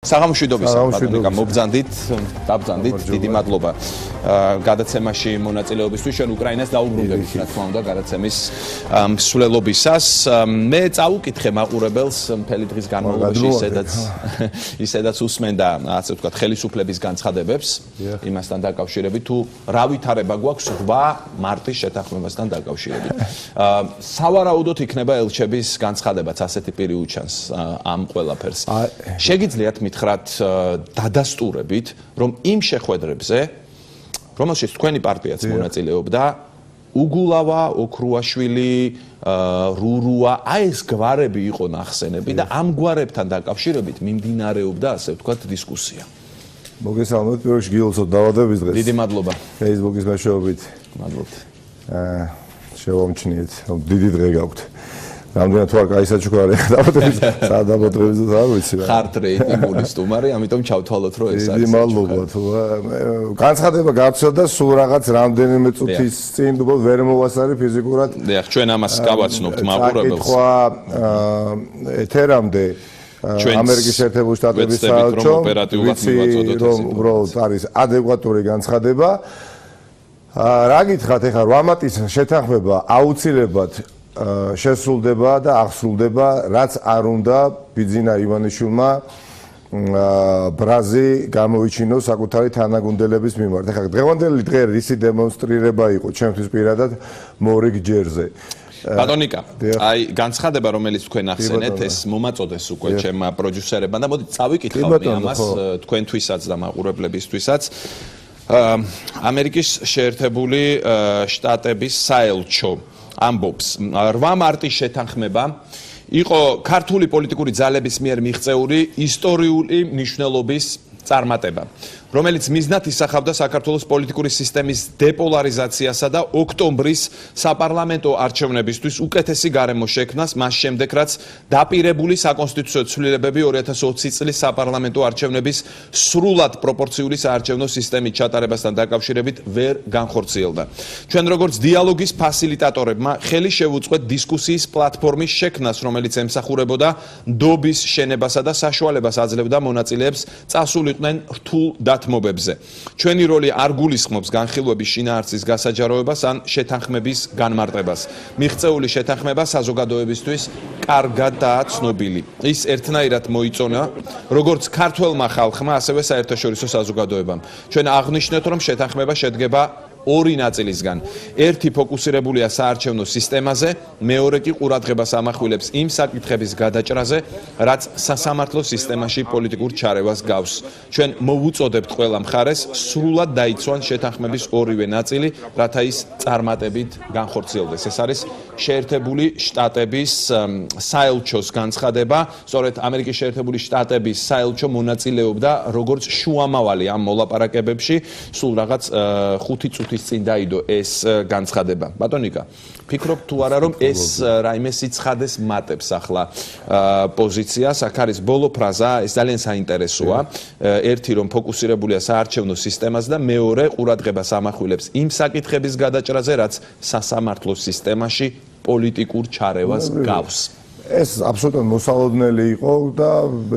საღამოშვიდობის მობრძანდით, დაბრძანდით, დიდი მადლობა გადაცემაში მონაწილეობისთვის. ჩვენ უკრაინას დაუბრუნდებით, რა თქმა უნდა, გადაცემის მსვლელობისას. მე წავუკითხე მაყურებელს მთელი დღის განმავლობაში, ისედაც უსმენდა, ასე ვთქვათ, ხელისუფლების განცხადებებს იმასთან დაკავშირებით, თუ რა ვითარება გვაქვს 8 მარტის შეთანხმებასთან დაკავშირებით. სავარაუდოდ იქნება ელჩების განცხადებაც ასეთი პირი უჩანს ამ ყველაფერს. შეგიძლიათ მითხრათ დადასტურებით, რომ იმ შეხვედრებზე, რომელშიც თქვენი პარტიაც მონაწილეობდა, უგულავა, ოქრუაშვილი, რურუა, აი ეს გვარები იყო ნახსენები და ამ გვარებთან დაკავშირებით მიმდინარეობდა, ასე ვთქვათ, დისკუსია. მოგესალმებით, პირველში გილოცოთ დაავადების დღეს. დიდი მადლობა. Facebook-ის მეშვეობით. მადლობთ. შევამჩნიეთ, რომ დიდი დღე გაქვთ. რამდენად თუ არ კაი საჩუქარი დაავადების სადაბოძების არ ვიცი რა. ხართ რეიტინგული სტუმარი, ამიტომ ჩავთვალოთ, რომ ეს არის. დიდი მადლობა თუ განცხადება გავრცელდა სულ რაღაც რამდენიმე წუთის წინ, უბრალოდ ვერ მოვასწარი ფიზიკურად. დიახ, ჩვენ ამას გავაცნობთ მაყურებელს. აკითხვა ეთერამდე ამერიკის შეერთებული შტატების საელჩო, რომ უბრალოდ არის ადეკვატური განცხადება. რა გითხრათ ეხლა 8 მარტის შეთანხმება აუცილებლად შესრულდება და აღსრულდება, რაც არ უნდა ბიძინა ივანიშვილმა ბრაზი გამოვიჩინოს საკუთარი თანაგუნდელების მიმართ. ეხლა დღევანდელი დღე რისი დემონსტრირება იყო ჩემთვის პირადად მორიგ ჯერზე. ბატონიკა, აი განცხადება, რომელიც თქვენ ახსენეთ, ეს მომაწოდეს უკვე ჩემმა პროდიუსერებმა და მოდი წავიკითხავ ამას თქვენთვისაც და მაყურებლებისთვისაც. ამერიკის შეერთებული შტატების საელჩო ამბობს 8 მარტის შეთანხმება იყო ქართული პოლიტიკური ძალების მიერ მიღწეული ისტორიული მნიშვნელობის წარმატება, რომელიც მიზნად ისახავდა საქართველოს პოლიტიკური სისტემის დეპოლარიზაციასა და ოქტომბრის საპარლამენტო არჩევნებისთვის უკეთესი გარემო შექმნას, მას შემდეგ რაც დაპირებული საკონსტიტუციო ცვლილებები 2020 წლის საპარლამენტო არჩევნების სრულად პროპორციული საარჩევნო სისტემით ჩატარებასთან დაკავშირებით ვერ განხორციელდა. ჩვენ როგორც დიალოგის ფასილიტატორებმა ხელი შევუწყვეთ დისკუსიის პლატფორმის შექმნას, რომელიც ემსახურებოდა ნდობის შენებასა და საშუალებას აძლევდა მონაწილეებს წასულიყვნენ რთულ დათმობებზე. ჩვენი როლი არ გულისხმობს განხილვების შინაარსის გასაჯაროებას ან შეთანხმების განმარტებას. მიღწეული შეთანხმება საზოგადოებისთვის კარგადაა ცნობილი. ის ერთნაირად მოიწონა როგორც ქართველმა ხალხმა, ასევე საერთაშორისო საზოგადოებამ. ჩვენ აღნიშნეთ, რომ შეთანხმება შედგება 2 ნაწილისგან. ერთი ფოკუსირებულია საარჩევნო სისტემაზე, მეორე კი ყურადღებას ამახვილებს იმ საკითხების გადაჭრაზე, რაც სასამართლო სისტემაში პოლიტიკურ ჩარევას გავს. ჩვენ მოვუწოდებთ ყველა მხარეს სრულად დაიცვან შეთანხმების 2-ვე ნაწილი, რათა ის წარმატებით განხორციელდეს. ეს არის შეერთებული შტატების საელჩოს განცხადება. სწორედ ამერიკის შეერთებული შტატების საელჩო მონაწილეობდა როგორც შუამავალი ამ მოლაპარაკებებში, სულ რაღაც 5 წუთის წინ დაიდო ეს განცხადება. ბატონიკა, ფიქრობ თუ არა, რომ ეს რაიმე სიცხადეს მატებს ახლა პოზიციას, აქ არის ბოლო ფრაზა, ეს ძალიან საინტერესოა. ერთი რომ ფოკუსირებულია საარჩევნო სისტემაზე და მეორე ყურადღებას ამახვილებს იმ საკითხების გადაჭრაზე, რაც სასამართლო სისტემაში პოლიტიკურ ჩარევას გავს. ეს აბსოლუტურად მოსალოდნელი იყო და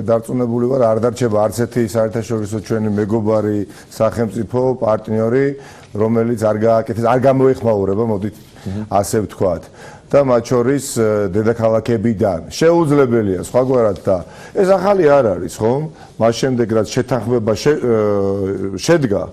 დარწმუნებული ვარ, არ დარჩება არც ერთი საერთაშორისო ჩვენი მეგობარი სახელმწიფო პარტნიორი, რომელიც არ გააკეთეს, არ გამოეხმაურება, მოდით ასე ვთქვათ. და მათ შორის დედაქალაქებიდან შეუძლებელია სხვაგვარად და ეს ახალი არ არის, ხო? მას შემდეგ რაც შეთანხმება შედგა,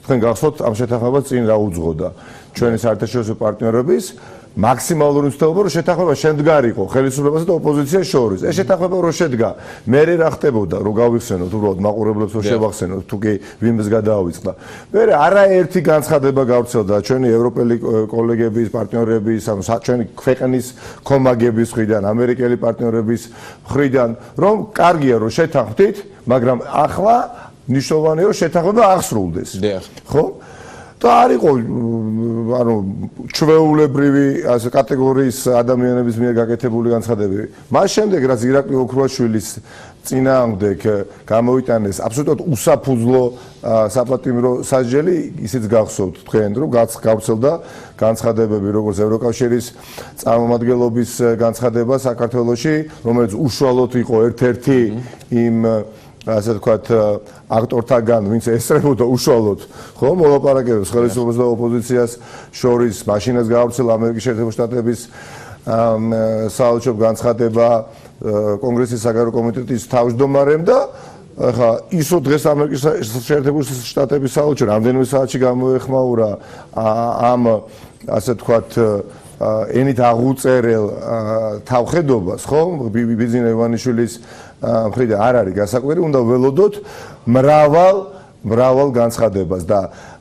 თქვენ გახსოვთ ამ შეთანხმებას წინ რა უძღოდა ჩვენი საერთაშორისო პარტნიორების მაქსიმალური მცდელობა, რომ შეთანხმება შემდგარიყო ხელისუფლებასა და ოპოზიციას შორის. ეს შეთანხმება რო შედგა, მერე რა ხდებოდა, რომ გავიხსენოთ, უბრალოდ მაყურებლებს რო შევახსენოთ, თუ კი ვინმეს გადაავიწყდა. მერე არაერთი განცხადება გავრცელდა ჩვენი ევროპელი კოლეგების, პარტნიორების, ანუ ჩვენი ქვეყნის კომაგების მხრიდან, ამერიკელი პარტნიორების მხრიდან, რომ კარგია რომ შეთანხმდით, მაგრამ ახლა ნიშნავენია რომ შეთანხმება აღსრულდეს. ხო? და არ იყო ანუ ჩვეულებრივი ასე კატეგორიის ადამიანების მიერ გაკეთებული განცხადებები. მას შემდეგ რაც ირაკლი ოქრუაშვილის წინააღმდეგ გამოიტანეს აბსოლუტურად უსაფუძვლო საპატიმრო სასჯელი, ისიც გახსოვთ თქვენ, რომ გავრცელდა განცხადებები როგორც ევროკავშირის წარმომადგენლობის განცხადება საქართველოში, რომელიც უშუალოდ იყო ერთ-ერთი იმ ასე ვთქვათ, აქტორთაგან, ვინც ესწრებოდა უშუალოდ, ხო, მოლაპარაკებებს ხელისუფლებას და ოპოზიციას შორის, მაშინაც გაავრცელა ამერიკის შეერთებული შტატების საელჩო განცხადება კონგრესის საგარეო კომიტეტის თავმჯდომარემ და ახლა ისო დღეს ამერიკის შეერთებული შტატების საელჩო რამდენიმე საათში გამოეხმაურა ამ ასე ვთქვათ ენით აღუწერელ თავხედობას, ხო? ბიძინა ივანიშვილის მხრიდან არ არის გასაკვირი, უნდა ველოდოთ მრავალ განცხადებას და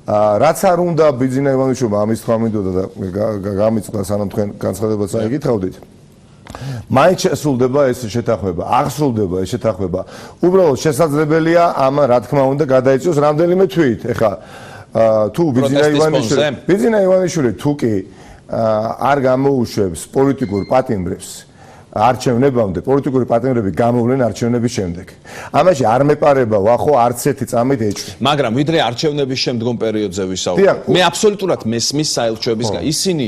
რაც არ უნდა ბიძინა ივანიშვილმა ამის თქმა მინდოდა და გამიწყდა სანამ თქვენ განცხადებაც აიკითხავდით. მაინც შესრულდება ეს შეთანხმება, აღსრულდება ეს შეთანხმება. უბრალოდ შესაძლებელია ამ რა თქმა უნდა გადაიწვიოს რამდენიმე თვით. ეხლა თუ ბიძინა ივანიშვილი თუ კი არ გამოუშვებს პოლიტიკურ პატიმრებს არჩევნებამდე, პოლიტიკური პატიმრები გამოვლენ არჩევნების შემდეგ. ამაში არ მეპარება ვახო არც ერთი წამით ეჭვი. მაგრამ ვიდრე არჩევნების შემდგომ პერიოდზე ვისაუბრებ. მე აბსოლუტურად მესმის საელჩოებისგან ისინი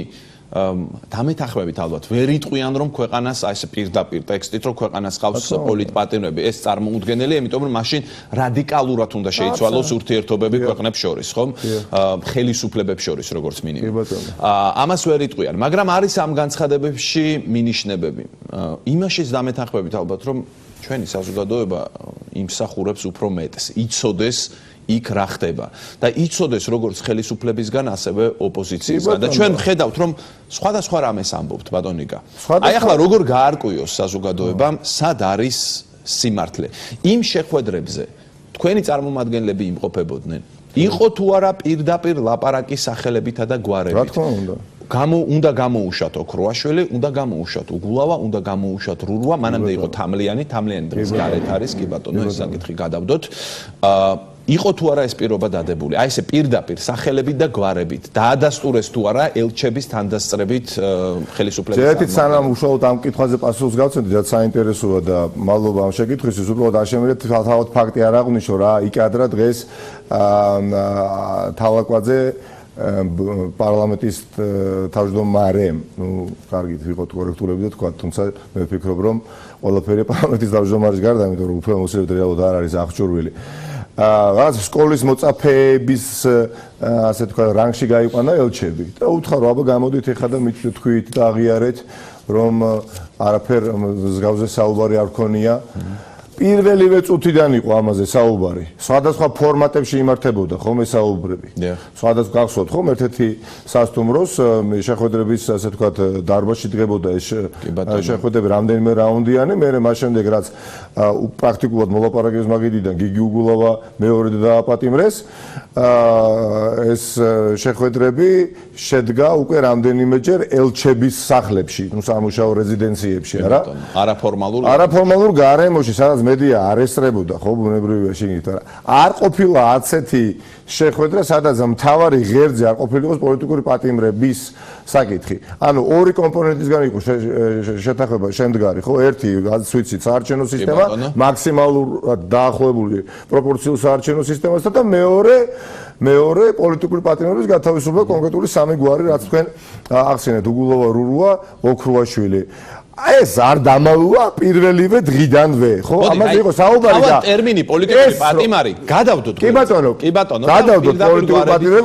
დამეთანხმებით ალბათ ვერ იტყვიან რომ ქვეყანას აი ეს პირდაპირ ტექსტით რომ ქვეყანას ყავს პოლიტპატიმრები ეს წარმოუდგენელია იმიტომ რომ მაშინ რადიკალურად უნდა შეიცვალოს ურთიერთობები ქვეყნებს შორის ხომ ხელისუფლებებს შორის როგორც მინიმუმ ამას ვერ იტყვიან მაგრამ არის ამ განცხადებებში მინიშნებები იმაშიც დამეთანხმებით ალბათ რომ ჩვენი საზოგადოება იმსახურებს უფრო მეტს იცოდეს იქ რა ხდება და იცოდეს როგორც ხელისუფლებისგან ასევე ოპოზიციისგან და ჩვენ ვხედავთ რომ სხვადასხვა რამეს ამბობთ ბატონიკა აი ახლა როგორ გაარკვიოს საზოგადოებამ სად არის სიმართლე იმ შეხვედრებზე თქვენი წარმომადგენლები იმყოფებოდნენ იყო თუ არა პირდაპირ ლაპარაკი სახელებითა და გვარებით რა თქმა უნდა უნდა გამოუშვათ ოქროაშვილი, უნდა გამოუშვათ უგულავა, უნდა გამოუშვათ რურვა, მანამდე იყო თამლიანი დღეს გარეთ არის, კი ბატონო, ეს საკითხი გადავდოთ. იყო თუ არა ეს პირობა დადებული? აი ესე პირდაპირ სახელებით და გვარებით დაადასტურეს თუ არა ელჩების თანდასწრებით ხელისუფლების ჯერით სანამ უშუალოდ ამ კითხვაზე პასუხს გავცემთ, რაც საინტერესოა და მადლობა ამ შეკითხვისთვის, უბრალოდ არ შემიძლია თავად ფაქტი არ აღვნიშნო რა, იკადრა დღეს თავაკვაძე პარლამენტის თავმჯდომარემ, ну, კარგით ვიყოთ კორექტულები და თქვა, თუმცა მე ვფიქრობ, რომ ყველაფერი პარლამენტის თავმჯდომარის გარდა, იმიტომ რომ უფრო მოსილებთ რეალურად არ არის აღჭურვილი. რაც სკოლის მოწაფეების ასე თქვა რანგში გაიყვანა ელჩები და უთხრა რომ აბა გამოდით ეხლა და თქვით და აღიარეთ რომ არაფერ მსგავსზე საუბარი არ ქონია პირველივე წუთიდან იყო ამაზე საუბარი. სხვადასხვა ფორმატებში იმართებოდა ხოლმე საუბრები. სხვადასხვა გახსოვთ ხომ ერთ-ერთი სასტუმროს შეხვედრების ასე ვთქვათ დარბაზში დგებოდა ეს შეხვედრები რამდენიმე რაუნდიანი, მე მას შემდეგ რაც პრაქტიკულად მოლაპარაკების მაგიდიდან გიგი უგულავა მეორედ დააპატიმრეს, ეს შეხვედრები შედგა უკვე რამდენიმეჯერ ელჩების სახლებში, ну სამუშაო რეზიდენციებში, არა? არაფორმალურ გარემოში, სადაც მედია არ ესწრებოდა, ხო, ბუნებრივია შეგით, არა. არ ყოფილა არცეთი შეხვედრა, სადაც მთავარი ღერძი არ ყოფილიყოს პოლიტიკური პატიმრების საკითხი. ანუ ორი კომპონენტისგან იყო შეთანხმება შემდგარი, ხო? ერთი, რაც ვიცით, საარჩევნო სისტემა, მაქსიმალურად დაახლოებული პროპორციულ საარჩევნო სისტემასთან და მეორე პოლიტიკური პატიმრების გათავისუფლება კონკრეტული სამი გვარი, რაც თქვენ ახსენეთ, უგულავა, რურვა, ოქროაშვილი. ეს არ დამალუა პირველივე დღიდანვე, ხო? ამაზე იყო საუბარი და თავად ტერმინი პოლიტიკური პატიმარი გადავდოთ. კი ბატონო, გადავდოთ პოლიტიკური პატიმარი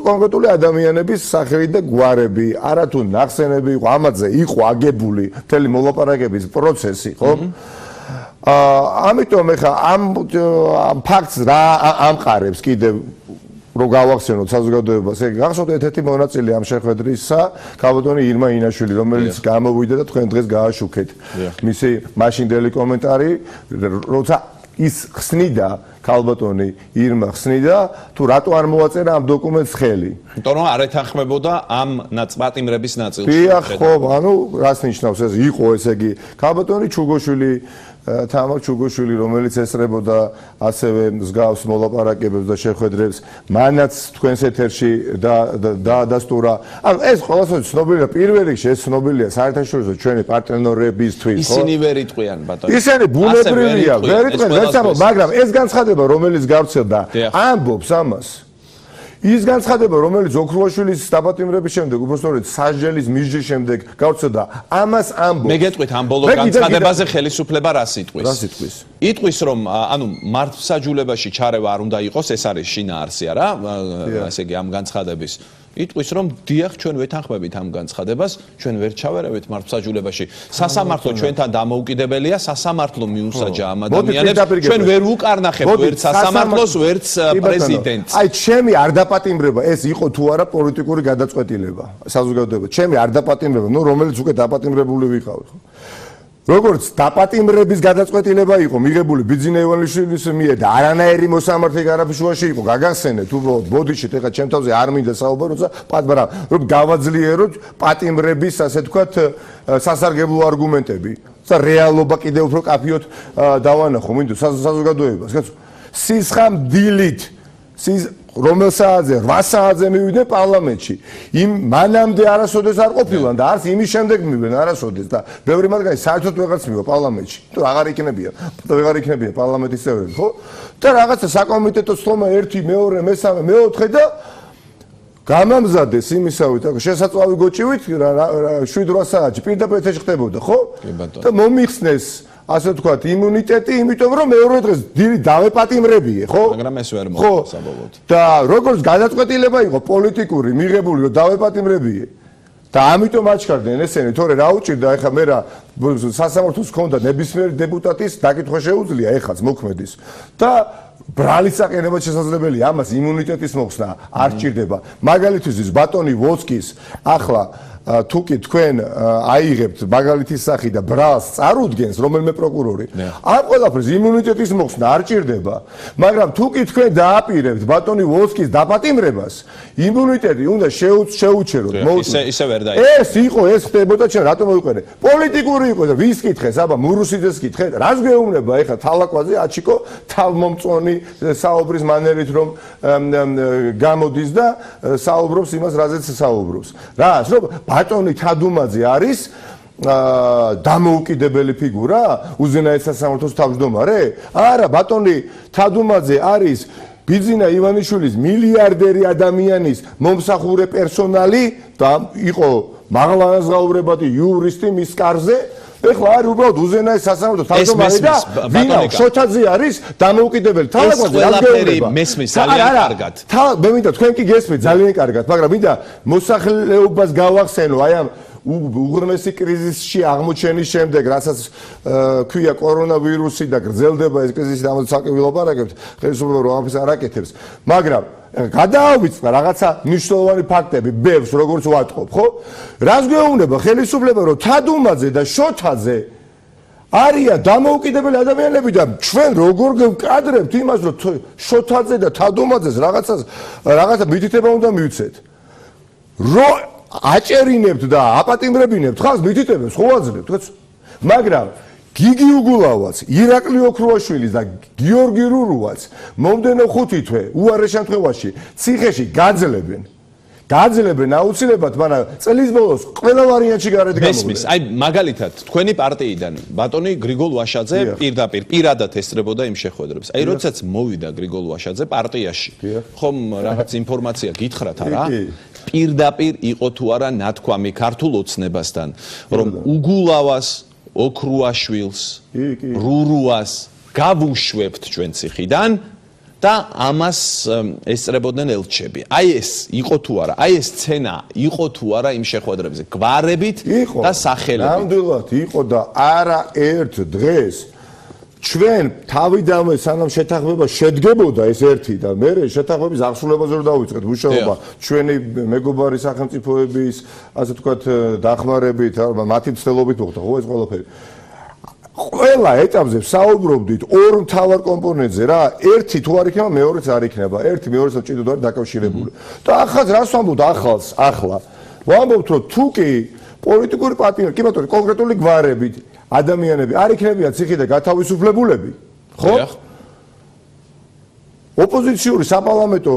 კონკრეტული ადამიანების სახელით და გვარები, არათუ ნახსენები იყო, ამაზე იყო აგებული მთელი მოლაპარაკების პროცესი, ხო? ამიტომ ეხა ამ ფაქტს რა ამყარებს კიდევ რო გავახსენოთ საზოგადოებას, ეგ გახსოვთ ერთ-ერთი მონაწილე ამ შეხვედრისა, ქალბატონი ირმა ინაშვილი, რომელიც გამოვიდა და თქვენ დღეს გააშუქეთ. მისი მაშინდელი კომენტარი, როცა ის ხსნიდა ქალბატონი ირმა ხსნიდა, თუ რატო არ მოაწერა ამ დოკუმენტს ხელი. იმიტომ რომ არ ეთანხმებოდა ამ პატიმრების ნაწილში. დიახ, ხო, ანუ რას ნიშნავს ეს? იყო ესე იგი ქალბატონი ჩუგოშვილი თამარ ჩუგოშვილი, რომელიც ესწრებოდა ასევე მსგავს მოლაპარაკებებს და შეხვედრებს, მანაც თქვენს ეთერში დაადასტურა. ანუ ეს ყველასთვის ცნობილია, პირველ რიგში ეს ცნობილია საერთაშორისო ჩვენი პარტნიორებისთვის, ხო? ისინი ვერ იტყვიან, ბატონო. ისინი ბუნებრივია, ვერ იტყვიან, მაგრამ ეს განცხადება, რომელიც გავრცელდა, ამბობს ამას. ის განცხადება, რომელიც ოქრუაშვილის დაპატიმრების შემდეგ, უბრალოდ სასჯელის მისჯის შემდეგ გავრცელდა, ამას ამბობს. მე გეტყვით ამ ბოლო განცხადებაზე ხელისუფლება რას იტყვის? რას იტყვის? იტყვის, რომ ანუ მართლმსაჯულებაში ჩარევა არ უნდა იყოს, ეს არის შინაარსი არა, ასე იგი ამ განცხადების. იტყვის, რომ დიახ, ჩვენ ვეთანხმებით ამ განცხადებას, ჩვენ ვერ ჩავერავეთ მართლმსაჯულებაში. სასამართლო ჩვენთან დამოუკიდებელია, სასამართლო მიუსაჯა ამ ადამიანებს. ჩვენ ვერ ვუკარნახებთ ვერც სასამართლოს, ვერც პრეზიდენტს. აი, ჩემი არ დაპატიმრება, ეს იყო თუ არა პოლიტიკური გადაწყვეტილება საზოგადოება. ჩემი არ დაპატიმრება, ნუ რომელიც უკვე დაპატიმრებული ვიყავი, ხო? როგორც დაპატიმრების გადაწყვეტილება იყო მიღებული ბიძინა ივანიშვილის მიერ და არანაირი მოსამართლე გარაფიშუაში იყო გაგახსენეთ უბრალოდ ბოდიშით ეხა ჩემ თავზე არ მინდა საუბარო და პატარა რომ გავაძლიეროთ პატიმრების ასე თქვათ სასარგებლო არგუმენტები და რეალობა კიდევ უფრო კაფიოთ დავანახო მინდა საზოგადოებას კაცო სისხამ დილით რომელ საათზე 8 საათზე მივიდნენ პარლამენტში იმ მანამდე არასოდეს არ ყოფილან და არც იმის შემდეგ მივიდნენ არასოდეს და ბევრი მათგანი საერთოდ ვეღარც მივა პარლამენტში თუ აღარ იქნებიან პარლამენტის წევრები ხო და რაღაცა საკომიტეტო სხდომა 1 2 3 4 და გამამზადეს იმისავით შესაძლოა გოჭივით 7-8 საათში პირდაპირ ეთეში ხდებოდა ხო და მომიხსნეს ასე ვთქვათ, იმუნიტეტი, იმიტომ რომ მეორე დღეს დილით დავეპატიმრებიე, ხო? მაგრამ ეს ვერ მოხდა საბოლოოდ. და როგორც გადაწყვეტილება იყო პოლიტიკური, მიღებული, რომ დავეპატიმრებიე. და ამიტომ აჩქარდნენ ესენი, თორე რა უჭირდა, ეხლა მე რა სასამართლოს ჰქონდა ნებისმიერი დეპუტატის დაკითხვა შეუძლია, ეხაც მოქმედის. და ბრალის საყენება შესაძლებელია, ამას იმუნიტეტის მოხსნა არ სჭირდება. მაგალითისთვის ბატონი ვოცკის ახლა თუკი თქვენ აიღებთ მაგალითის სახი და ბრალს წარუდგენს რომელიმე პროკურორი ამ ყველაფერს იმუნიტეტის მოხსნა არ ჭირდება მაგრამ თუკი თქვენ დააპირებთ ბატონი ვოლსკის დაპატიმრებას იმუნიტეტი უნდა შეუჩეროთ ისე ვერ დაიწყო ეს იყო ეს ხდებოდა ჩვენ რატომ მოვიყარე პოლიტიკური იყო და ვის კითხეს აბა მურუსიძეს კითხეთ რას გეუბნება ეხლა თალაკვაზე აჩიკო თავმომწონი საუბრის მანერით რომ გამოდის და საუბრობს იმას რაზეც საუბრობს რას რომ ბატონი თადუმაძე არის დამოუკიდებელი ფიგურა უზენაეს სასამართლოს თავმჯდომარე? არა, ბატონი თადუმაძე არის ბიძინა ივანიშვილის მილიარდერი ადამიანის მომსახურე პერსონალი და იყო მაღალანაზღაურებადი იურისტი მის კარზე ეხლა არის უბრალოდ უზენაეს სასამართლოს თავმჯდომარე და ვინა შოთაძე არის დამოუკიდებელი თალაკვაზე ყველაფერი მესმის ძალიან კარგად მე მინდა თქვენ კი გესმით ძალიან კარგად მაგრამ მინდა მოსახლეობას გავახსენო აი ამ უღრმესი კრიზისში აღმოჩენის შემდეგ რასაც ქვია კორონავირუსი და გრძელდება ეს კრიზისი ამაზე ცალკე ვილაპარაკებთ ხელისუფლება რომ ამას არ აკეთებს მაგრამ გადაავიწყდა რაღაცა მნიშვნელოვანი ფაქტები ბევრს როგორც ვატყობ ხო რას გვეუბნება ხელისუფლება რომ თადუმაძე და შოთაძე არიან დამოუკიდებელი ადამიანები და ჩვენ როგორ გავკადრებთ იმას რომ შოთაძე და თადუმაძეს რაღაცა მითითება უნდა მივცეთ რომ აჭერინებთ და აპატიმრებინებთ ხალხს მითითებებს ხო აძლევთ მაგრამ გიგი უგულავაც, ირაკლი ოქრუაშვილის და გიორგი რურუაც მომდენო 5 თვე უარეს შემთხვევაში ციხეში გაძლებენ აუცილებლად, მაგრამ წლის ბოლოს ყველა ვარიანტში გარეთ გამოვიდნენ. აი მაგალითად, თქვენი პარტიიდან ბატონი გრიგოლ ვაშაძე პირადად ესწრებოდა იმ შეხვედრებს. აი როდესაც მოვიდა გრიგოლ ვაშაძე პარტიაში, ხომ რაღაც ინფორმაცია გითხრათ არა? პირდაპირ იყო თუ არა ნათქვამი ქართულ ოცნებასთან, რომ უგულავას ოქრუაშვილს, რურუას გავუშვებთ ჩვენ ციხიდან და ამას ესწრებოდნენ ელჩები. აი ეს იყო თუ არა, აი ეს სცენა იყო თუ არა იმ შეხვედრებზე, გვარებით და სახელებით. ნამდვილად იყო და არა ერთ დღეს ჩვენ თავიდანვე სანამ შეთანხმება შედგებოდა ეს ერთი და მე შეთანხმების აღსრულებაზე რომ დავიწყეთ მუშაობა ჩვენი მეგობარი სახელმწიფოების ასე ვთქვათ დახმარებით მათი მცდელობით მოხდა ხო ეს ყველაფერი ყველა ეტაპზე საუბრობდით ორ მთავარ კომპონენტზე რა ერთი თუ არ იქნება მეორეც არ იქნება ერთი მეორესთან ჭიდოდ არის დაკავშირებული და ახლა რას ვამბობთ ახლა ვამბობთ რომ თუ კი პოლიტიკური პარტიები კი ბატონო კონკრეტული გვარებით ადამიანები არ იქნებიან ციხე და გათავისუფლებულები ხო ოპოზიციური საპარლამენტო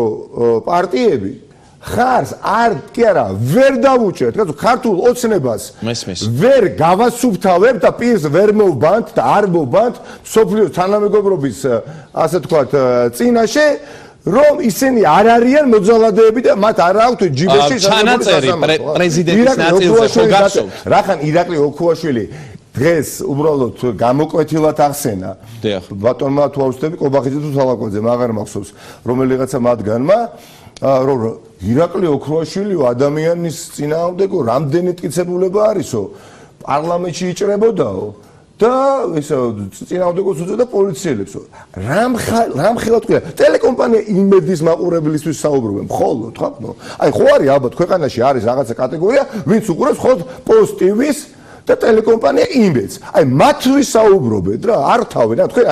პარტიები ხარს არ კი არა ვერ დავუჭერთ კაცო ქართულ ოცნებას ვერ გავასუფთავებ და პირს ვერ მოვბანთ და არ მოვბანთ სოფლიოს თანამეგობრობის ასე თქვათ წინაშე რომ ისინი არ არიან მოძალადეები და მათ არ აქვთ ჯიბეში ჩანაწერი პრეზიდენტის ნაწილზე ხო გახსოვთ? რახან ირაკლი ოქუაშვილი დღეს უბრალოდ გამოკვეთილად ახსენა ბატონმა თუ აუცდები ყობახიძე თუ სალაკოძე მაგარ მახსოვს რომელიღაცა მათგანმა რომ ირაკლი ოქუაშვილიო ადამიანის წინააღმდეგო რამდენი ტკიცებულება არისო პარლამენტში იჭრებოდაო და ესა წინააღმდეგოს უწოდა პოლიციელებსო რამ ხელად ყია ტელეკომპანია იმედის მაყურებლისთვის საუბრობენ მხოლოდ ხო აი ხო არის ალბათ ქვეყანაში არის რაღაცა კატეგორია ვინც უყურებს მხოლოდ პოსტ ტივის და ტელეკომპანია იმედს აი მათთვის საუბრობენ რა არ თავენ რა თქვენ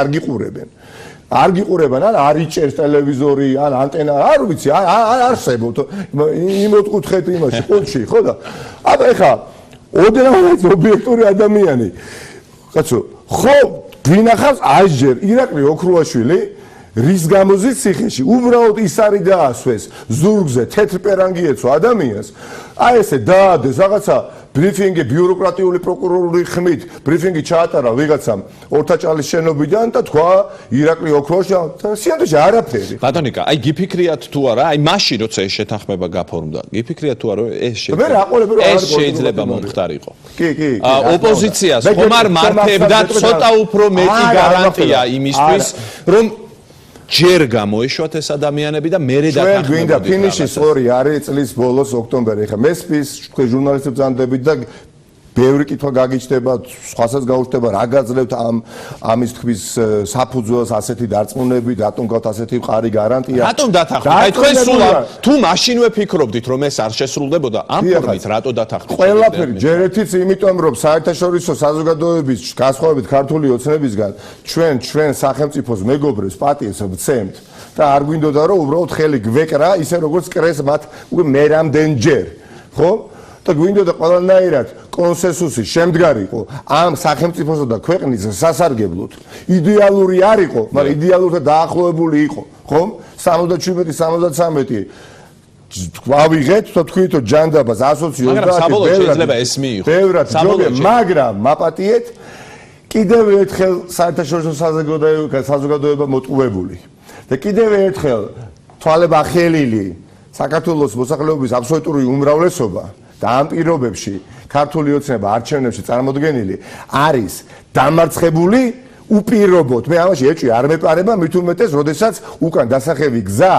არ გიყურებენ არ იჭერს ტელევიზორი ან ანტენა არ ვიცი არ არსებობთ იმ ოთხკუთხედ იმაში ყუთში ხო და აბა ეხა ოდნავ ობიექტური ადამიანი კაცო ხო გვინახავს ასჯერ ირაკლი ოქრუაშვილი რის გამოზის ციხეში უბრალოდ ის არის დაასვეს ზურგზე თეთრ პერანგი ეცვა ადამიანს აი ესე დაადეს რაღაცა ბრიფინგი ბიუროკრატიული პროკურორული ხმით ბრიფინგი ჩაატარა ვიღაცამ ორთაჭალის შენობიდან და თქვა ირაკლი ოქრუაშვილი სიამოვნებაში არაფერი ბატონიკა აი გიფიქრიათ თუ არა აი მაშინ როცა ეს შეთანხმება გაფორმდა გიფიქრიათ თუ არა ეს შეიძლება მომხდარიყო კი ოპოზიციას ხომ არ მართებდა ცოტა უფრო მეტი გარანტია იმისთვის რომ ჯერ გამოეშვათ ეს ადამიანები და მერე დათანხმებოდით. ჩვენ გვინდა ფინიში სწორი არის წლის ბოლოს ოქტომბერი. ხა მესპის თქვენ ჟურნალისტებს ძანდებით და ბევრი კითხვა გაგიჩნდება, სხვასაც გაუჩნდება, რა გაძლევთ ამის თქვის საფუძველს ასეთი დარწმუნებით, რატომ გაქვთ ასეთი მყარი გარანტია? რატომ დათანხმდით? აი თქვენ სულ თუ მაშინვე ფიქრობდით რომ ეს არ შესრულდებოდა, ამ ფორმით რატო დათანხმდით? ყველაფერი ჯერეთიც იმიტომ რომ საერთაშორისო საზოგადოების გასხოვებით ქართული ოცნებისგან ჩვენ სახელმწიფოს მეგობრებს პატიეს ვცემთ და არ გვინდოდა რომ უბრალოდ ხელი გვეკრა ისე როგორც კრეს მათ უკვე მერამდენჯერ, ხო? და გვინდოდა ყველანაირად კონსენსუსი შემდგარიყო ამ სახელმწიფოსა და ქვეყნის სასარგებლოდ იდეალური არ იყო მაგრამ იდეალურად დაახლოებული იყო ხომ 77-73 ავიღეთ და თქვით რომ ჯანდაბას 120 მაგრამ საბოლოოდ შეიძლება ეს მიიღო ბევრად მაგრამ მაპატიეთ კიდევ ერთხელ საერთაშორისო საზოგადოება მოტყუებული და კიდევ ერთხელ თვალება ხელილი საქართველოს მოსახლეობის აბსოლუტური უმრავლესობა და ამ პირობებში ქართული ოცნება არჩევნებში წარმოდგენილი არის დამარცხებული უპირობოდ მე ამაში ეჭვი არ მეპარება მით უმეტეს როდესაც უკან დასახევი გზა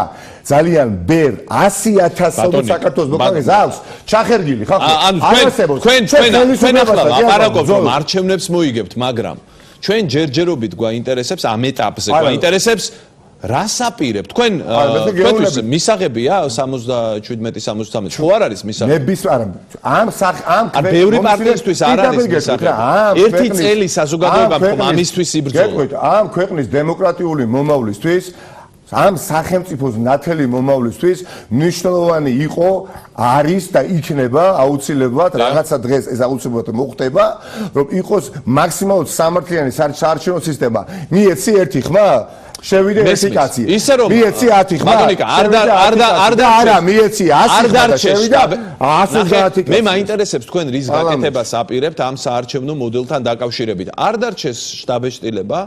ძალიან ბევრ 100,000 საქართველოს მოქალაქეს აქვს ჩახერგილი ხალხი არსებობს თქვენ ახლა ლაპარაკობთ რომ არჩევნებს მოიგებთ მაგრამ ჩვენ ჯერჯერობით გვაინტერესებს ამ ეტაპზე გვაინტერესებს რას აპირებთ? თქვენთვის მისაღებია 77-73? ხო არ არის მისაღები? ამ ბევრი პარტიისთვის არ არის მისაღები. ერთი წელი საზოგადოებამ ხომ ამისთვის იბრძოლა. ამ ქვეყნის დემოკრატიული მომავლისთვის ამ სახელმწიფოს ნათელი მომავლისთვის მნიშვნელოვანი იყო არის და იქნება აუცილებლად რაღაცა დღეს ეს აუცილებლად მოხდება რომ იყოს მაქსიმალურად სამართლიანი საარჩევნო სისტემა. მიეცი ერთი ხმა შევიდე ერთი კაცი. მიეცი 10 ხმა. ბატონიკა არა მიეცი 100 ხმა შევიდა 130 კაცი. მე მაინტერესებს თქვენ რის გაკეთებას აპირებთ ამ საარჩევნო მოდელთან დაკავშირებით. არ დარჩეს შტაბეშტილება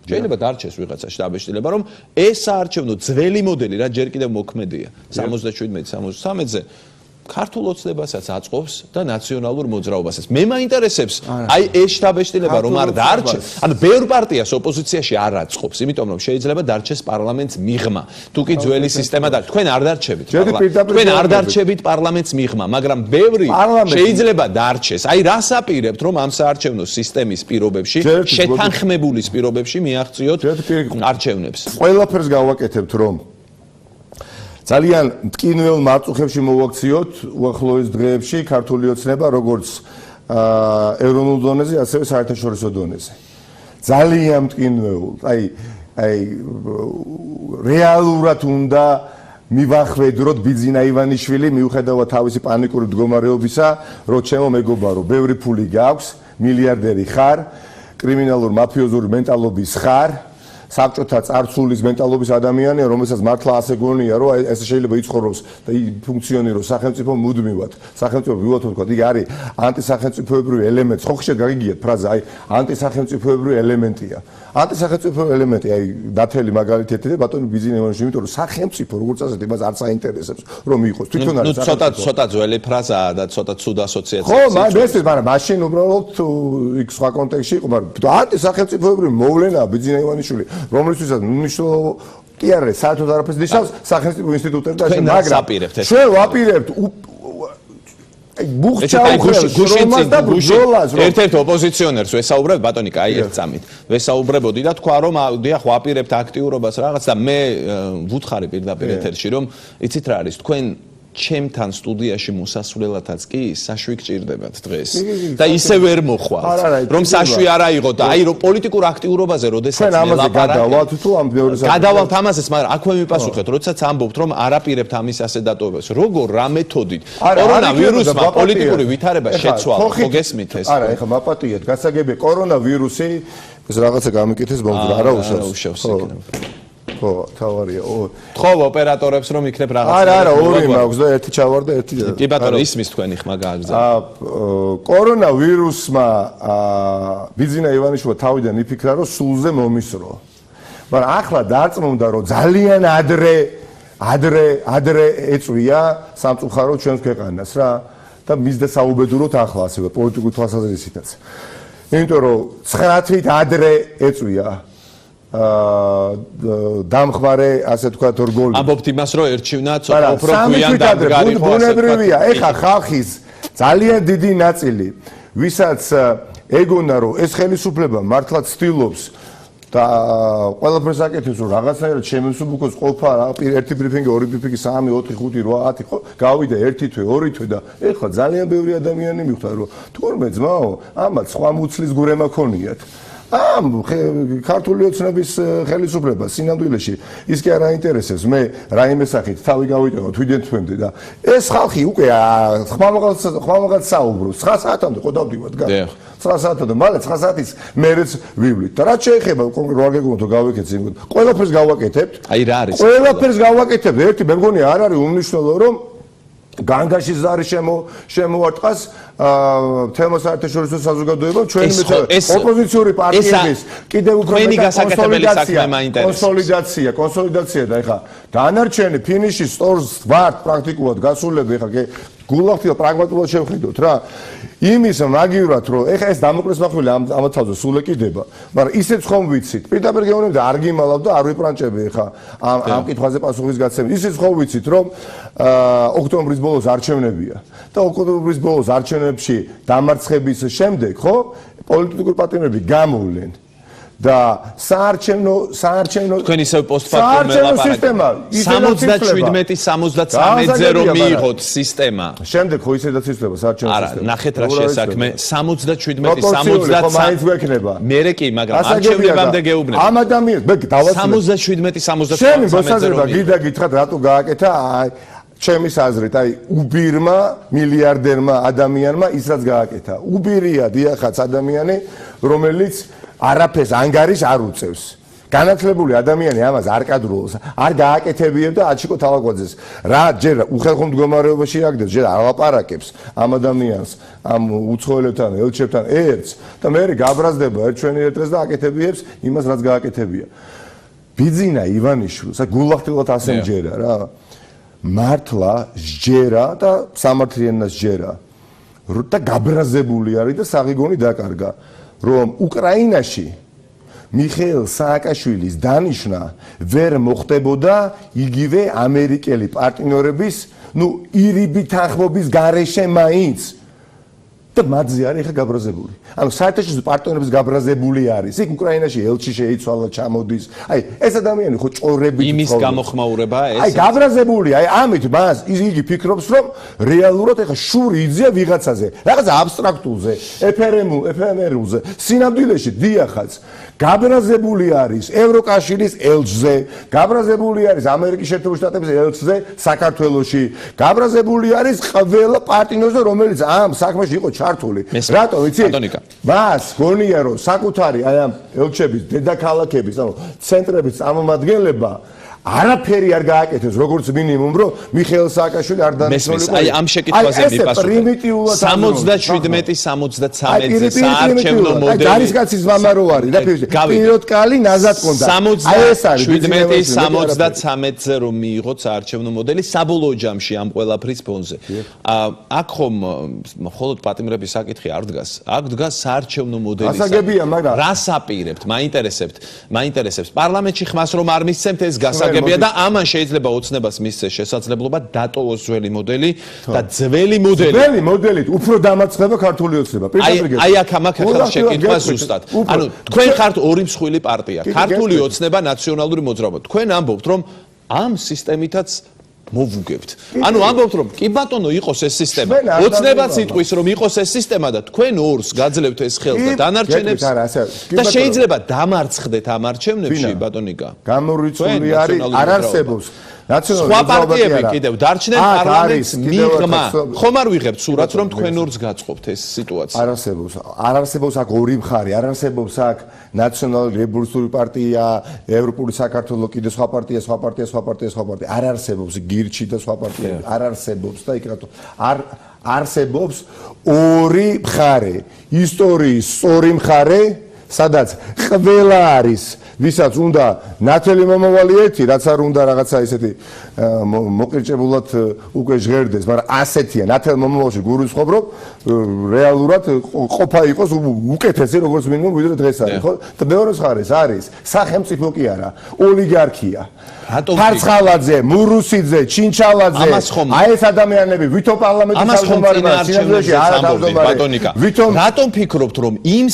შეიძლება დარჩეს ვიღაცა შტაბეშტილება რომ ეს საარჩევნო ძველი მოდელი რა ჯერ კიდევ მოქმედია 77-73-ზე ქართულ ოცნებასაც აწყობს და ნაციონალურ მოძრაობასაც. მე მაინტერესებს აი ეს შტაბეშტილება რომ არ დარჩეს, ანუ ბევრ პარტიას ოპოზიციაში არ აწყობს, იმიტომ რომ შეიძლება დარჩეს პარლამენტს მიღმა. თუ კი ძველი სისტემა და თქვენ არ დარჩებით. თქვენ არ დარჩებით პარლამენტს მიღმა, მაგრამ ბევრი შეიძლება დარჩეს. აი რას აპირებთ რომ ამ საარჩევნო სისტემის პირობებში, შეთანხმებულის პირობებში მიაღწიოთ არჩევნებს. ყველაფერს გავაკეთებთ რომ ძალიან მტკინველ მაწუხებში მოვაქციოთ უახლოეს დღეებში ქართული ოცნება როგორც ეროვნულ დონეზე, ასევე საერთაშორისო დონეზე. ძალიან მტკინველ, აი რეალურად უნდა მივახვედროთ ბიძინა ივანიშვილი მიუხედავად თავისი პანიკური მდგომარეობისა, რომ ჩემო მეგობარო, ბევრი ფული გაქვს, მილიარდერი ხარ, კრიმინალურ მაფიოზური მენტალობის ხარ საბჭოთა წარსულის მენტალობის ადამიანია, რომელსაც მართლა ასე გონია, რომ ეს შეიძლება იცხოვროს და ფუნქციონიროს სახელმწიფო მუდმივად. სახელმწიფო ვიღოთ თქვა, იგი არის ანტისახელმწიფოებრივი ელემენტი. ხო ხშირად გაგიგიათ ფრაზა, აი ანტისახელმწიფოებრივი ელემენტია. ანტისახელმწიფო ელემენტი, აი დათელი მაგალითი ეთე ბატონი ბიზნესი ევროში, იმიტომ რომ სახელმწიფო როგორც ასეთი მას არც აინტერესებს რომ იყოს. თვითონ არის ცოტა ძველი ფრაზაა და ცოტა ცუდ ასოციაციაა. ხო, მაგრამ მაშინ უბრალოდ იქ სხვა კონტექსტში იყო, მაგრამ ანტისახელმწიფოებრივი მოვლენაა ბიზნესი ივანიშვილი, რომლისთვისაც მნიშვნელოვანი კი არის, საერთოდ არაფერს ნიშნავს სახელმწიფო ინსტიტუტები და ასე, მაგრამ ჩვენ ვაპირებთ ერთ-ერთ ოპოზიციონერს ვესაუბრებ ბატონი კაი ერთ წამით ვესაუბრებოდი და თქვა რომ დიახ ვაპირებთ აქტიურობას რაღაც და მე ვუთხარი პირდაპირ ეთერში რომ იცით რა არის თქვენ ჩემთან სტუდიაში მოსასვლელათაც კი საშვი გჭირდებათ დღეს და ისე ვერ მოხვალთ რომ საშვი არ აიღოთ და აი რომ პოლიტიკურ აქტიურობაზე როდესაც გადავალთ თუ ამ მეორე გადავალთ ამაზეც მაგრამ აქვე მიპასუხეთ როდესაც ამბობთ რომ არაპირებთ ამის ასე დატოვებას როგორ რა მეთოდით კორონავირუსმა პოლიტიკური ვითარება შეცვალა ხო გესმით ეს არა ეხლა მაპატიეთ გასაგებია კორონავირუსი ეს რაღაცა გამიკითხეს ბოლოს არა უშავს ხო, თავარია. ხო, ოპერატორებს რომ იქნებ რაღაც. არა, ორი მაქვს და ერთი ჩავარ და ერთი. კი ბატონო, ისმის თქვენი ხმა გააგზავნა. კორონავირუსმა ბიძინა ივანიშვილმა თავიდან იფიქრა რომ სულზე მომისრო. მაგრამ ახლა დარწმუნდა რომ ძალიან ადრე ეწვია სამწუხაროდ ჩვენს ქვეყანას რა და მისდა საუბედუროთ ახლა ასევე პოლიტიკური თვალსაზრისითაც. იმიტომ რომ 9 თვით ადრე ეწვია დამხმარე ასე თქვა რგოლი. ამბობთ იმას რომ ერჩივნა ცოტა უფრო გვიან დამდგარი ხო ასე ბუნებრივია. ეხა ხალხის ძალიან დიდი ნაწილი, ვისაც ეგონა რომ ეს ხელისუფლება მართლა ცდილობს და ყველაფერს აკეთებს რომ რაღაცნაირად შემოსუბუქოს ყოფა ერთი ბრიფინგი, ორი ბრიფინგი, 3, 4, 5, 8, 10 ხო გავიდა ერთი თვე, ორი თვე და ეხლა ძალიან ბევრი ადამიანი მიხვდა რომ თურმე ძმაო, ამათ სხვა მუცლის გურემა ქონიათ. ამ ქართული ოცნების ხელისუფლება სინამდვილეში ის კი არ აინტერესებს მე რაიმე სახით თავი გავიტანო თვითონ თვემდე და ეს ხალხი უკვე ხმამაღალ საუბრობს 9 საათამდე ხო დავდივართ გა 9 საათამდე მალე 9 საათის მერეც ვივლით და რაც შეეხება რა გეგმოთ გავაკეთეთ იმით ყველაფერს გავაკეთებთ აი რა არის ყველაფერს გავაკეთებთ ერთი მე მგონი არ არის უმნიშვნელო რომ განგაში ზარი შემოარტყას თემო საერთაშორისო საზოგადოებამ ჩვენი ოპოზიციური პარტიების კიდევ უფრო კონსოლიდაცია და ეხა დანარჩენი ფინიში სწორს ვართ პრაქტიკულად გასულები ეხა გულახთ და პრაგმატულად შევხედოთ რა იმის მაგივრად რომ ეხა ეს დამოკლეს მახვილი ამ თავზე სულ ეკიდება მაგრამ ისეც ხომ ვიცით პირდაპირ გეუბნები და არ გიმალავ და არ ვიპრანჭები ეხა ამ კითხვაზე პასუხის გაცემა ისეც ხომ ვიცით რომ ოქტომბრის ბოლოს არჩევნებია და ოქტომბრის ბოლოს არჩევნებში დამარცხების შემდეგ ხო პოლიტიკური პარტიები გამოვლენ და საარჩევნო თქვენ ისევ პოსტფაქტუმ ელაპარაკებთ 77-73-ზე რომ მიიღოთ სისტემა შემდეგ ხო ისედაც იცვლება საარჩევნო სისტემა არა ნახეთ რა შესაქმე 77-73 მერე კი მაგრამ არჩევნებამდე გეუბნები ამ ადამიანს მე დავასრულე 77-73 შენი მოსაზრება გიდა გითხრათ რატო გააკეთა ჩემის აზრით, აი უბირმა მილიარდერმა ადამიანმა ის რაც გააკეთა. უბირია დიახაც ადამიანი, რომელიც არაფერს ანგარიშს არ უწევს. განათლებული ადამიანი ამას არ კადრულობს, არ გააკეთებიებს და აჩიკო თავაკვაძეს. რა ჯერ უხელხო მდგომარეობაში აგდებს, ჯერ ალაპარაკებს ამ ადამიანს, ამ უცხოელებთან, ელჩებთან ერთს და მე გაბრაზდება ერთ ჩვენი ერთს და აკეთებიებს იმას რაც გააკეთებია. ბიძინა ივანიშვილს გულახდილად ასე მჯერა რა. მართლა სჯერა და სამართლიანად სჯერა და გაბრაზებული არის და საღიგონი დაკარგა რომ უკრაინაში მიხეილ სააკაშვილის დანიშვნა ვერ მოხდებოდა იგივე ამერიკელი პარტნიორების ირიბი თანხმობის გარეშე მაინც და მათზე არის ხა გაბრაზებული. ანუ საერთაშორისო პარტნიორების გაბრაზებული არის. იქ უკრაინაში ელჩი შეიცვალა, ჩამოდის. აი, ეს ადამიანი ხო ჭორებით იმის გამოხმაურება ეს. აი, გაბრაზებული, აი, ამით მას იგი ფიქრობს, რომ რეალურად ეხა შური იძია ვიღაცაზე, რაღაცა აბსტრაქტულზე, ეფემერულზე. სინამდვილეში დიახაც გაბრაზებული არის ევროკავშირის ელჩზე, გაბრაზებული არის ამერიკის შეერთებული შტატების ელჩზე საქართველოში, გაბრაზებული არის ყველა პარტნიორზე, რომელიც ამ საქმეში იყო ქართული. რატო ვიცი? მას გონია რომ საკუთარი აი ამ ელჩების, დედაქალაქების, ანუ ცენტრების წარმომადგენლება არაფერი არ გააკეთებს, როგორც მინიმუმ, რომ მიხეილ სააკაშვილი არ დანიშნულიყო. აი ამ შეკითხვაზე მიპასუხე. 77-73-ზე საარჩევნო მოდელი. ჯარისკაცის მამა რო არის და პიროთ კალი ნაზად კონდა. აი ეს არის 77-73-ზე რომ მიიღოთ საარჩევნო მოდელი საბოლოო ჯამში ამ ყველაფრის ფონზე. აქ ხომ მხოლოდ პატიმრების საკითხი არ დგას. აქ დგას საარჩევნო მოდელი. გასაგებია, მაგრამ რას აპირებთ? მაინტერესებს. პარლამენტში ხმას რომ არ მისცემთ ეს გასაგებია. და ამან შეიძლება ოცნებას მისცეს შესაძლებლობა დატოვოს ძველი მოდელი და ძველი მოდელით უფრო დამარცხება ქართული ოცნება. აი აქ ახლა შეკითხვა ზუსტად. ანუ თქვენ ხართ ორი მსხვილი პარტია. ქართული ოცნება, ნაციონალური მოძრაობა. თქვენ ამბობთ რომ ამ სისტემითაც მოვუგებთ. ანუ ამბობთ რომ კი ბატონო იყოს ეს სისტემა. ოცნებაც იტყვის რომ იყოს ეს სისტემა და თქვენ ორს გაძლევთ ეს ხელს და დანარჩენებს და შეიძლება დამარცხდეთ ამ არჩევნებში ბატონიკა. გამორიცხული არის არ არსებობს. სხვა პარტიები კიდევ დარჩნენ პარლამენტს მიღმა. ხომ არ ვიღებთ სურათს რომ თქვენ ორს გაწყობთ ეს სიტუაცია? არ არსებობს აქ ორი მხარე, არ არსებობს აქ ნაციონალური რევოლუციური პარტია, ევროპული საქართველო, კიდე სხვა პარტია. არ არსებობს გირჩი და სხვა პარტიები. არ არსებობს და იქ რატო არ არსებობს ორი მხარე. ისტორიის სწორი მხარე, სადაც ყველა არის ვისაც უნდა ნათელი მომავალი ერთი, რაც არ უნდა რაღაცა ისეთი მოყირჭებულად უკვე ჟღერდეს, მაგრამ ასეთია ნათელ მომავალში გულისხმობ, რეალურად ყოფა იყოს უკეთესი როგორც მინიმუმ ვიდრე დღეს არის, ხო? და მეორე მხარეს არის სახელმწიფო კი არა, ოლიგარქია. ფარცხალაძე, მურუსიძე, ჩინჩალაძე, აი ეს ადამიანები ვითომ პარლამენტის თავმჯდომარეში არ დავდომარე. რატომ ფიქრობთ რომ იმ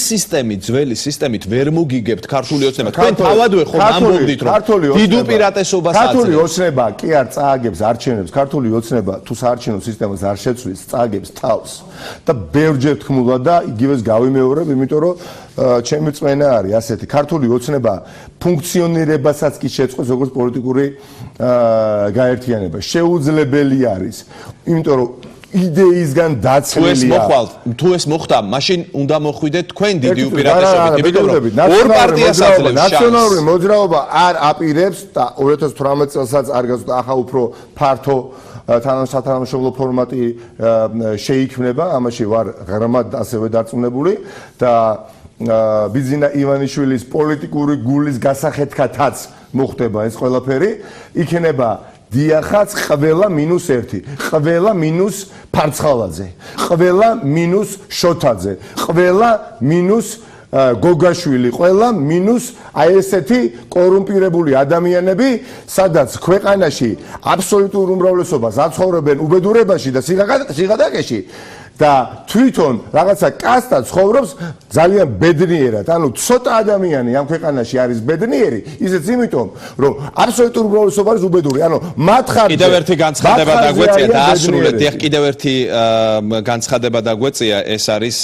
ძველი სისტემით ვერ მოგიგებთ ქართული ოცნება? თქვენ თავადვე ხომ ამბობდით რომ დიდ უპირატესობას აძლევთ. ქართული ოცნება კი არ წააგებს არჩევნებს, ქართული ოცნება თუ საარჩევნო სისტემას არ შეცვლის, წააგებს თავს. და ბევრჯერ თქმულა და იგივეს გავიმეორებ, იმიტომ რომ ჩემი წმენა არის ასეთი. ქართული ოცნება ფუნქციონირებასაც კი შეწყვეტს როგორც პოლიტიკური გაერთიანება. შეუძლებელი არის, იმიტომ რომ იდეისგან დაცლილია. თუ ეს მოხდა, მაშინ უნდა მოხვიდეთ თქვენ დიდი უპირატესობით, იმიტომ რომ ორ პარტიას აძლევს შანსს. ნაციონალური მოძრაობა არ აპირებს და 2018 წელსაც არ გასულა, ახლა უფრო ფართო თანამშრომლო ფორმატი შეიქმნება, ამაში ვარ ღრმად ასევე დარწმუნებული და ბიძინა ივანიშვილის პოლიტიკური გულის გასახეთქათაც მოხდება ეს ყველაფერი, იქნება დიახაც ყველა -1, ყველა -ფარცხალაძე, ყველა -შოთაძე, ყველა გოგაშვილი, ყველა აი ესეთი კორუმპირებული ადამიანები, სადაც ქვეყანაში აბსოლუტურ უმრავლესობას აცხოვრებენ უბედურებაში და სიღატაკეში და თვითონ რაღაცა კასტა ცხოვრობს ძალიან ბედნიერად. ანუ ცოტა ადამიანი ამ ქვეყანაში არის ბედნიერი, ისიც იმიტომ, რომ აბსოლუტურ უმრავლესობა არის უბედური. ანუ მათ ხარჯზე კიდევ ერთი განცხადება დაგვეწია და ასრულეთ. ეხ კიდევ ერთი განცხადება დაგვეწია, ეს არის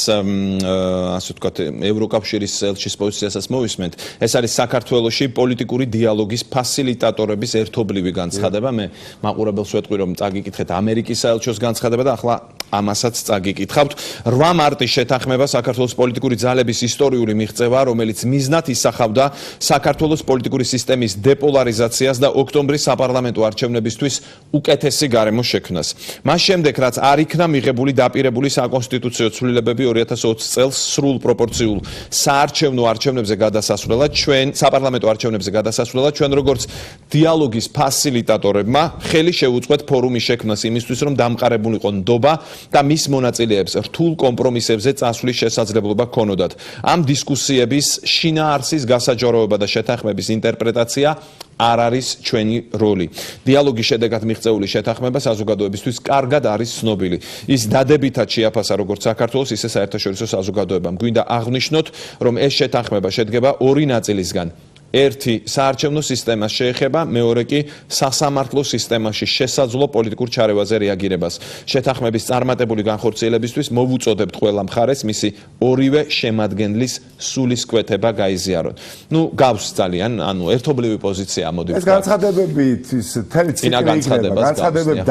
ასე ვთქვათ, ევროკავშირის ელჩის პოზიციასაც მოვისმენთ. ეს არის საქართველოში პოლიტიკური დიალოგის ფასილიტატორების ერთობლივი განცხადება. მე მაყურებელს ვეთყვი, რომ წაგიკითხეთ ამერიკის საელჩოს განცხადება და ახლა ამასაც გიკითხავთ 8 მარტის შეთანხმება საქართველოს პოლიტიკური ძალების ისტორიული მიღწევა, რომელიც მიზნად ისახავდა საქართველოს პოლიტიკური სისტემის დეპოლარიზაციას და ოქტომბრის საპარლამენტო არჩევნებისთვის უკეთესი გარემოს შექმნას. მას შემდეგ, რაც არ იქნა მიღებული დაპირებული საკონსტიტუციო ცვლილებები 2020 წელს სრულ პროპორციულ საარჩევნო არჩევნებზე გადასასვლელად, საპარლამენტო არჩევნებზე გადასასვლელად, ჩვენ როგორც დიალოგის ფასილიტატორებმა ხელი შეუწყეთ ფორუმის შექმნას იმისთვის, რომ დამყარებულიყო ნდობა და მის მონაწილეებს რთულ კომპრომისებზე წასვლის შესაძლებლობა ჰქონოდათ. ამ დისკუსიების შინაარსის გასაჯაროება და შეთანხმების ინტერპრეტაცია არ არის ჩვენი როლი. დიალოგის შედეგად მიღწეული შეთანხმება საზოგადოებისთვის კარგად არის ცნობილი. ის დადებითად შეაფასა როგორც საქართველოს, ისე საერთაშორისო საზოგადოებამ. გვინდა აღვნიშნოთ, რომ ეს შეთანხმება შედგება ორი ნაწილისგან. ერთი საარჩევნო სისტემას შეეხება, მეორე კი სასამართლო სისტემაში შესაძლო პოლიტიკურ ჩარევაზე რეაგირებას. შეთანხმების წარმატებული განხორციელებისთვის მოვუწოდებთ ყველა მხარეს მისი ორივე შემადგენლის სულისკვეთება გაიზიარონ. ნუ გავს ძალიან, ანუ ერთობლივი პოზიცია ამოდი. ეს განცხადებები ის თელი ციკლი იქნება. განცხადებები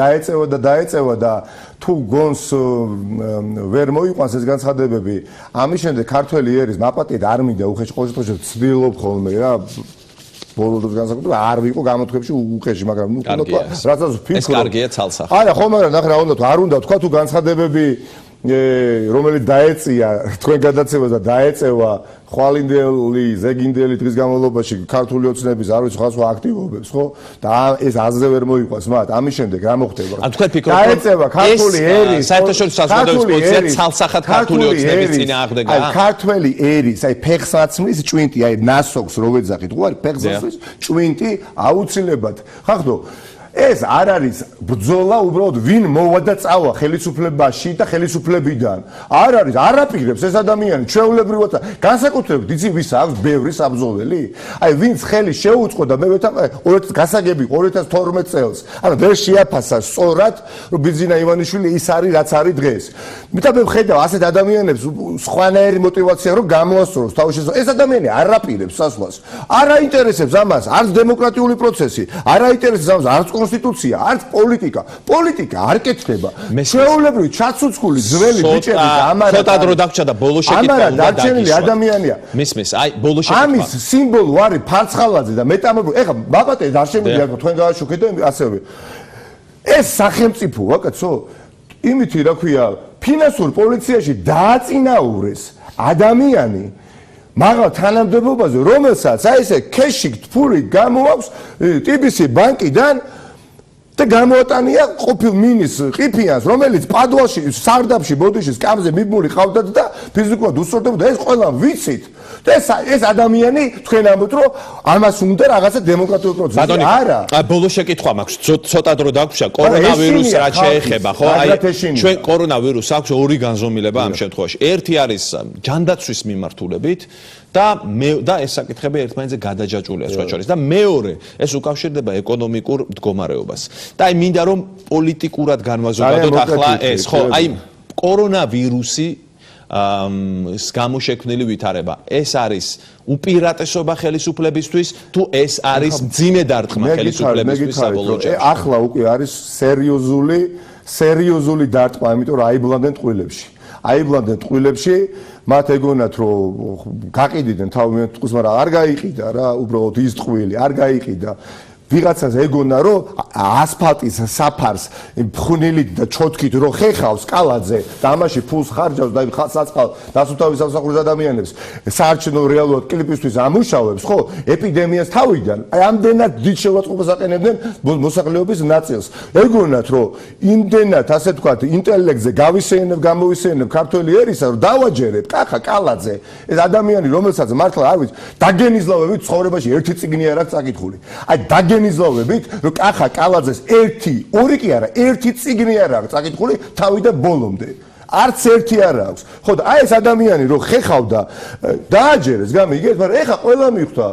დაეწევა და თუ გონს ვერ მოიყვანს ეს განცხადებები, ამის შემდეგ ქართველი ერის მაპატიეთ არ მინდა უხეში ყოველთვის ცდილობ ხოლმე რა ბოლო დროს განსაკუთრებით არ ვიყო გამოთქვებში უხეში, მაგრამ ნუ რასაც ვფიქრობ. ეს კარგია ცალსახად. არა, ხომ არა, ნახე რა უნდა თუ არ უნდა თქვა თუ განცხადებები რომელიც დაეწია თქვენ გადაცემას და დაეწევა ხვალინდელი, ზეგინდელი დღის განმავლობაში ქართული ოცნების არ ვიცი სხვა აქტივობებს, ხო? და ეს აზრზე ვერ მოიყვანს მათ. ამის შემდეგ რა მოხდება? ან თქვენ ფიქრობთ, დაეწევა ქართული ერის, საერთაშორისო საზოგადოების პოზიცია ცალსახად ქართული ოცნების წინააღმდეგაა. აი ქართველი ერის, აი ფეხსაცმლის ჭვინტი, აი ნასოქს რო ვეძახით, ხო არის ფეხსაცმლის ჭვინტი აუცილებლად. ხახდო ეს არ არის ბრძოლა უბრალოდ ვინ მოვა და წავა ხელისუფლებაში და ხელისუფლებიდან. არ არის, არაპირებს ეს ადამიანი ჩვეულებრივად განსაკუთრებით იცი ვის აქვს ბევრი საბრძოლელი? აი ვინც ხელი შეუწყო და მე გასაგები 2012 წელს. ანუ ვერ შეაფასა სწორად რომ ბიძინა ივანიშვილი ის არის რაც არის დღეს. მეტად მე ვხედავ ასეთ ადამიანებს სხვანაირი мотиваცია რომ გამოასწოროს თავის შესაძლებლად. ეს ადამიანი არაპირებს სასვლას. არ აინტერესებს ამას არც დემოკრატიული პროცესი, არ აინტერესებს ამას არც კონსტიტუცია, არც პოლიტიკა. პოლიტიკა არ კეთდება. ჩვეულებრივი ჩაცუცქული ძველი ბიჭები ამარა ცოტა დრო დაგჭა და ბოლო შეკითხვა ამარა დარჩენილი ადამიანია. მის, აი ბოლო შეკითხვა. ამის სიმბოლო არის ფარცხალაძე და მეტამორფოზი. ეხლა მაპატიეთ არ შემიძლია თქვენ გააშუქეთ და ასევე. ეს სახელმწიფო ვაკაცო, იმითი რა ქვია, ფინანსურ პოლიციაში დააწინაურეს ადამიანი მაღალ თანამდებობაზე, რომელსაც აი ესე ქეში ფული გამოაქვს TBC ბანკიდან და გამოატანია ყოფილ მინის ყიფიანს, რომელიც პადუაში, სარდაფში, ბოდიში, სკამზე მიბმული ყავდათ და ფიზიკურად უსწორდებოდა. ეს ყველა ვიცით. და ეს ადამიანი თქვენ ამბობთ, რომ ამას უნდა რაღაცა დემოკრატიული პროცესი. არა. ბოლო შეკითხვა მაქვს. ცოტა დრო დაგვრჩა კორონავირუსს რაც შეეხება, ხო? აი ჩვენ კორონავირუსს აქვს ორი განზომილება ამ შემთხვევაში. ერთი არის ჯანდაცვის მიმართულებით და ეს საკითხები ერთმანეთზე გადაჯაჭვულია სხვა შორის და მეორე ეს უკავშირდება ეკონომიკურ მდგომარეობას. და აი მინდა რომ პოლიტიკურად განვაზოგადოთ ახლა ეს, ხო, აი კორონავირუსი გამოშექმნილი ვითარება. ეს არის უპირატესობა ხელისუფლებისთვის თუ ეს არის მძიმე დარტყმა ხელისუფლებისთვის საბოლოო ჯამში? ახლა უკვე არის სერიოზული დარტყმა, იმიტომ რომ აიბლანდნენ ტყუილებში. აიბლანდნენ ტყუილებში, მათ ეგონათ რომ გაყიდიდნენ თავი ტყუილს, მაგრამ არ გაიყიდა რა, უბრალოდ ის ტყუილი არ გაიყიდა. ვიღაცას ეგონა რომ ასფალტის საფარს ფხვნილით და ჩოთქით რო ხეხავს კალაძე და ამაში ფულს ხარჯავს და საწყალ დასუფთავის სამსახურის ადამიანებს საარჩევნო რეალურად კლიპისთვის ამუშავებს, ხო? ეპიდემიას თავიდან აი ამდენად დიდ შევაწყობას აყენებდნენ მოსახლეობის ნაწილს. ეგონათ რომ იმდენად ასე ვთქვათ ინტელექტზე გამოვისეინებ ქართველი ერისა რომ დავაჯერებ კახა კალაძე ეს ადამიანი რომელსაც მართლა არ ვიცი დაგენიზლავებით ცხოვრებაში ერთი წიგნი არ აქვს წაკითხული. აი დაგენიზლავებით რომ კახა კალაძეს ორი კი არა ერთი წიგნი არ აქვს წაკითხული თავიდან ბოლომდე. არც ერთი არ აქვს. ხო და აი ეს ადამიანი რომ ხეხავდა დააჯერეს გამიგეთ, მაგრამ ეხა ყველა მიხვდა.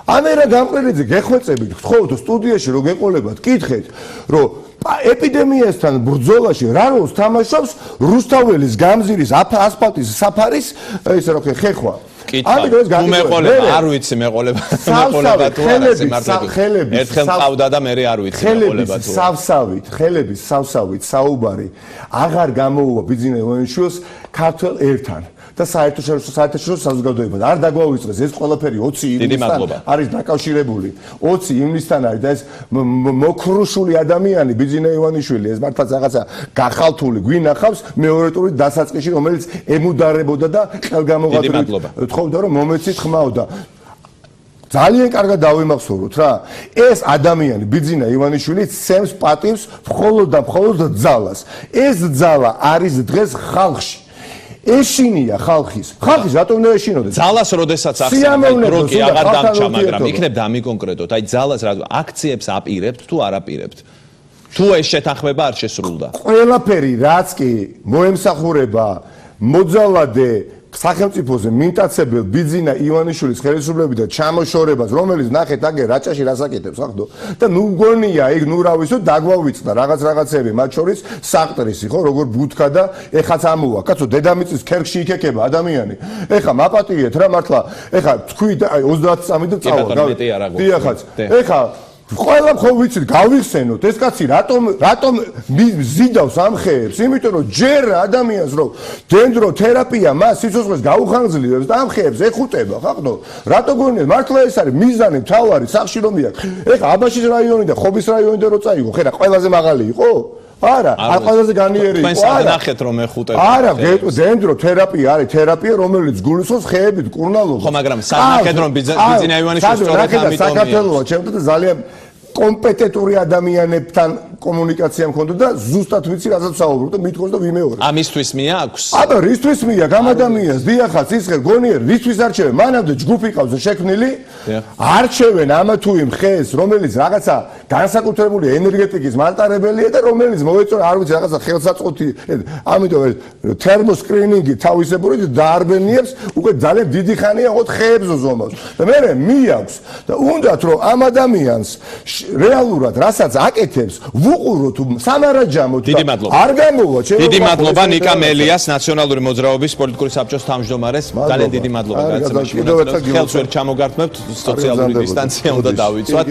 ამერა გამყრელიძე გეხვეწებით, გთხოვთ სტუდიაში რომ გეყოლებათ, კითხეთ, რომ ეპიდემიასთან ბრძოლაში რა როლს თამაშობს რუსთაველის გამზირის ასფალტის საფარის ესე რა ხეხვა. ამიტომ ეს გამეყოლება არ ვიცი მეყოლება თუ არა სიმართლე ერთხელ მყავდა და მე არ ვიცი მეყოლება თუ ხელების სავსავით საუბარი აღარ გამოუვა ბიძინა ივანიშვილს ქართველ ერთან და საერთაშორისო საზოგადოებად არ დაგვაუწყდეს ეს ყველაფერი 20 ივნისთან არის დაკავშირებული 20 ივნისთან არის და ეს მოქრუშული ადამიანი ბიძინა ივანიშვილი ეს მართლაც რაღაცა გახალთული გვინახავს მეორე ტურის დასაწყისში რომელიც ემუდარებოდა და ხელგამოღადრებით თხოვდა რომ მომეცით ხმაოდა ძალიან კარგად დავიმახსოვროთ რა ეს ადამიანი ბიძინა ივანიშვილი სცემს პატივს მხოლოდ და მხოლოდ ძალას ეს ძალა არის დღეს ხალხში ეშინია ხალხის რატომ უნდა ეშინოდეს ძალას როდესაც ახსენებთ როკი აღარ დამჭა მაგრამ იქნებ დამიკონკრეტოთ აი ძალას რა აქციებს აპირებთ თუ არ აპირებთ თუ ეს შეთანხმება არ შესრულდა ყველაფერი რაც კი მოემსახურება მოძალადე სახელმწიფოზე მიმტაცებელ ბიძინა ივანიშვილის ხელისუფლებიდან ჩამოშორებას, რომელიც ნახეთ აგერ რაჭაში რასაკეთებს ახდო და ნუ გონია იქ ნუ რა ვიცი დაგვავიწდა რაღაცები მათ შორის საყტრისი ხო როგორ ბუთქა და ეხაც ამოვა კაცო დედამიწის ქერქში იქეკება ადამიანი ეხა მაპატიეთ რა მართლა ეხა თქვი 30 წამი და წავა დიახაც ეხა ყველა ხო ვიცით გავიხსენოთ ეს კაცი რატომ ზიდავს ამ ხეებს იმიტომ რომ ჯერ ადამიანს რომ დენდროთერაპია მას სიცოცხლეს გაუხანგძლივებს და ამ ხეებს ეხუტება ხახდო რატო გონიათ მართლა ეს არის მიზანი მთავარი სახში რომ მიაქ ეხა აბაშის რაიონი და ხობის რაიონი და რო წაიღო ხერა ყველაზე მაღალი იყო არა ყველაზე განიერი იყო არა ნახეთ რომ ეხუტება არა დენდროთერაპია არის თერაპია რომელიც გულისხმობს ხეებით კურნალობას ხო მაგრამ სანახეთ რომ ბიძინა ივანიშვილის სწორედ ამიტომ საქართველოს ჩემთვის ძალიან კომპეტენტური ადამიანებთან კომუნიკაცია მქონდა და ზუსტად ვიცი რასაც საუბრობ და მithქოს და ვიმეორებ. ამისთვის მიაქვს? აბა რისთვის მიაქვს ამ ადამიანს? დიახაც ისე გონიერ რისთვის არჩევენ? მანამდე ჯგუფი ყავს შექმნილი. არჩევენ ამ თუ იმ ხეს, რომელიც რაღაცა განსაკუთრებული ენერგეტიკის მატარებელია და რომელიც მოეწონა არ ვიცი რაღაცა ხელსაწყოთი. ამიტომ თერმოსკრინინგი თავისებური დაარბენიებს უკვე ძალიან დიდი ხანია ოღონდ ხეებზე ზომავს. და მე მიაქვს და უნდათ რომ ამ ადამიანს რეალურად რასაც აკეთებს ვუყუროთ სამარაჯამოთ არ გამოვა დიდი მადლობა ნიკა მელიას ნაციონალური მოძრაობის პოლიტიკური საბჭოს თავმჯდომარეს ძალიან დიდი მადლობა გაცემაში ხელს ვერ ჩამოგართმევთ სოციალური დისტანცია უნდა დავიცვათ